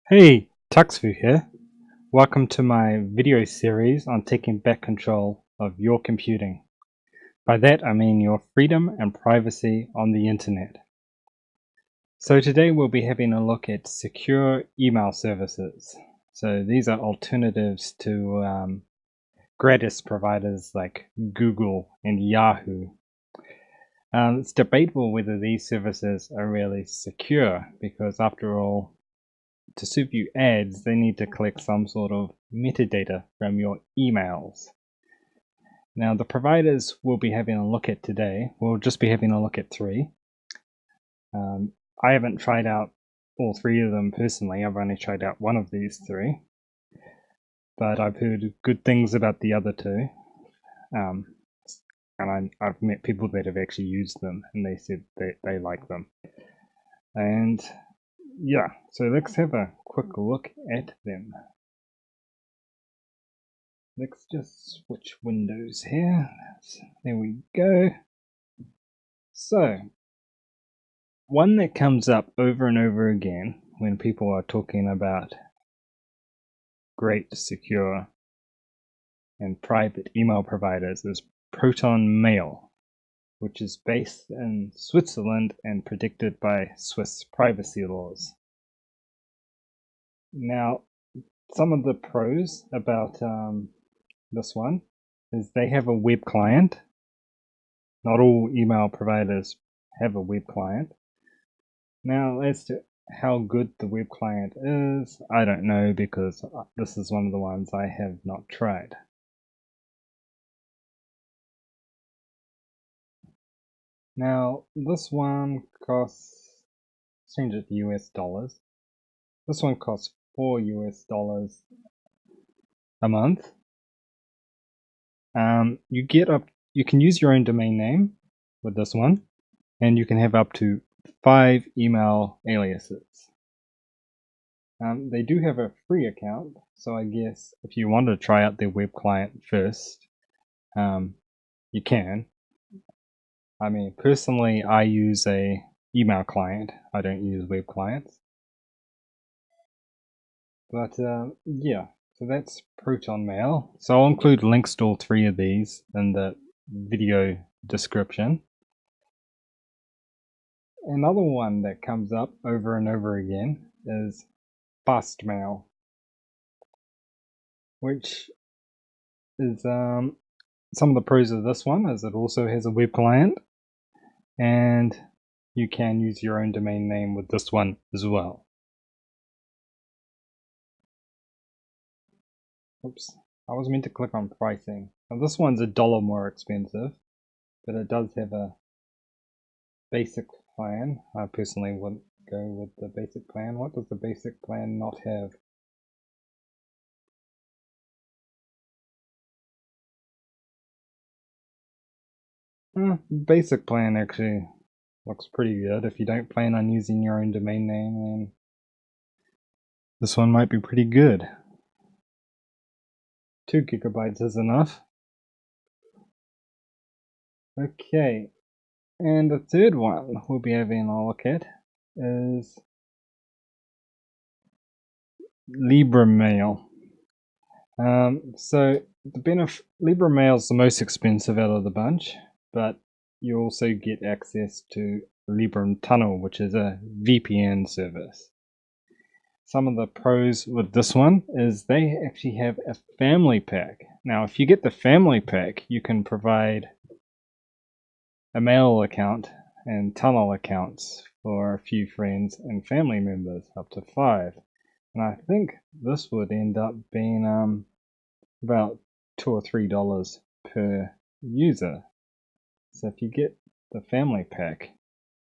Hey, Tuxfu here. Welcome to my video series on taking back control of your computing. By that I mean your freedom and privacy on the internet. So today we'll be having a look at secure email services. So these are alternatives to gratis providers like Google and Yahoo. It's debatable whether these services are really secure because after all, to serve you ads, they need to collect some sort of metadata from your emails. Now, the providers we'll be having a look at today, we'll just be having a look at three. I haven't tried out all three of them personally, I've only tried out one of these three, but I've heard good things about the other two. And I've met people that have actually used them and they said that they like them. And yeah, so let's have a quick look at them. Let's just switch windows here. There we go. So, one that comes up over and over again when people are talking about great, secure, and private email providers is Proton Mail, which is based in Switzerland and protected by Swiss privacy laws. Now, some of the pros about this one is they have a web client. Not all email providers have a web client. Now, as to how good the web client is, I don't know because this is one of the ones I have not tried. Now, this one costs, change it to US dollars. This one costs $4 US a month. You can use your own domain name with this one, and you can have up to 5 email aliases. They do have a free account, so I guess if you want to try out their web client first, you can. I mean, personally, I use a email client. I don't use web clients. But yeah, so that's Proton Mail. So I'll include links to all three of these in the video description. Another one that comes up over and over again is Fastmail, which is some of the pros of this one is it also has a web client, and you can use your own domain name with this one as well. Oops, I was meant to click on pricing. Now this one's $1 more expensive, but it does have a basic plan. I personally wouldn't go with the basic plan. What does the basic plan not have? Basic plan actually looks pretty good. If you don't plan on using your own domain name, then this one might be pretty good. 2 gigabytes is enough. Okay, and the third one we'll be having a look at is librem. So librem is the most expensive out of the bunch, but you also get access to Librem Tunnel, which is a VPN service. Some of the pros with this one is they actually have a family pack. Now, if you get the family pack, you can provide a mail account and tunnel accounts for a few friends and family members, up to 5. And I think this would end up being about $2 or $3 per user. So if you get the family pack,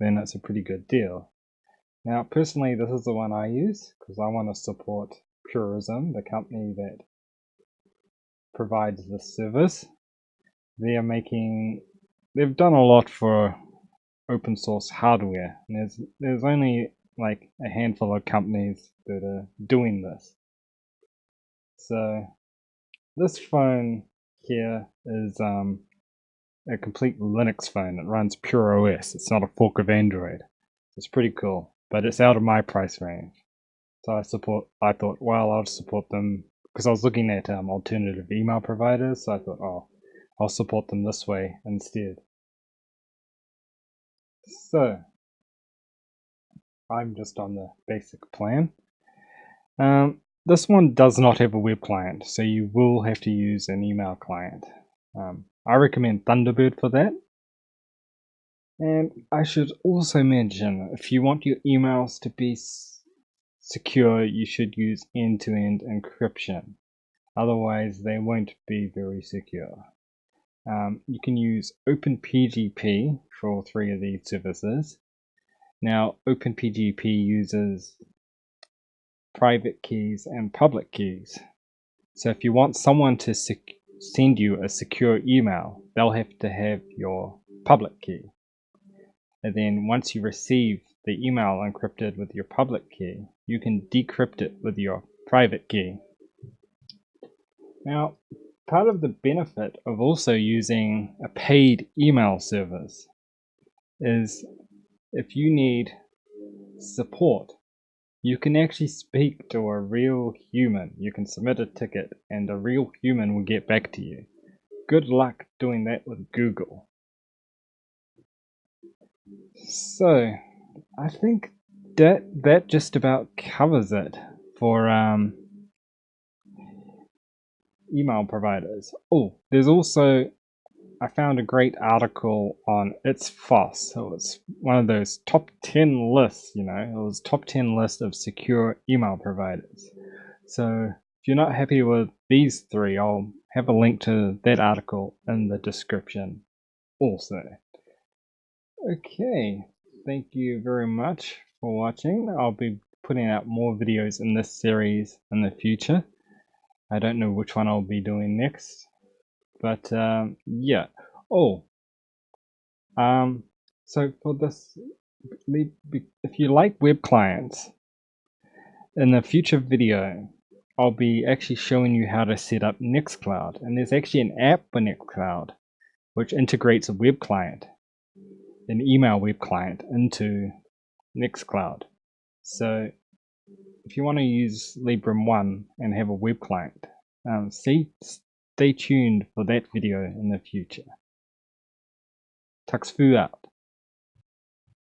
then it's a pretty good deal. Now, personally, this is the one I use because I want to support Purism, the company that provides this service. They've done a lot for open source hardware, and there's only like a handful of companies that are doing this. So this phone here is a complete Linux phone. It runs pure OS. It's not a fork of Android. It's pretty cool, but it's out of my price range. So I thought, well, I'll support them because I was looking at alternative email providers. So I thought, oh, I'll support them this way instead. So I'm just on the basic plan. This one does not have a web client, so you will have to use an email client. I recommend Thunderbird for that. And I should also mention, if you want your emails to be secure, you should use end-to-end encryption. Otherwise, they won't be very secure. You can use OpenPGP for all three of these services. Now, OpenPGP uses private keys and public keys. So if you want someone to send you a secure email, they'll have to have your public key. And then once you receive the email encrypted with your public key, you can decrypt it with your private key. Now, part of the benefit of also using a paid email service is if you need support, you can actually speak to a real human. You can submit a ticket and a real human will get back to you. Good luck doing that with Google. So, I think that just about covers it for email providers. Oh, there's also, I found a great article on It's FOSS. So it's one of those top 10 lists, it was top 10 list of secure email providers. So if you're not happy with these three, I'll have a link to that article in the description also. Okay, thank you very much for watching. I'll be putting out more videos in this series in the future. I don't know which one I'll be doing next, but yeah. So for this, if you like web clients, in the future video, I'll be actually showing you how to set up Nextcloud, and there's actually an app for Nextcloud which integrates a web client, an email web client, into Nextcloud. So if you want to use librem.one and have a web client, stay tuned for that video in the future. Tax fu out.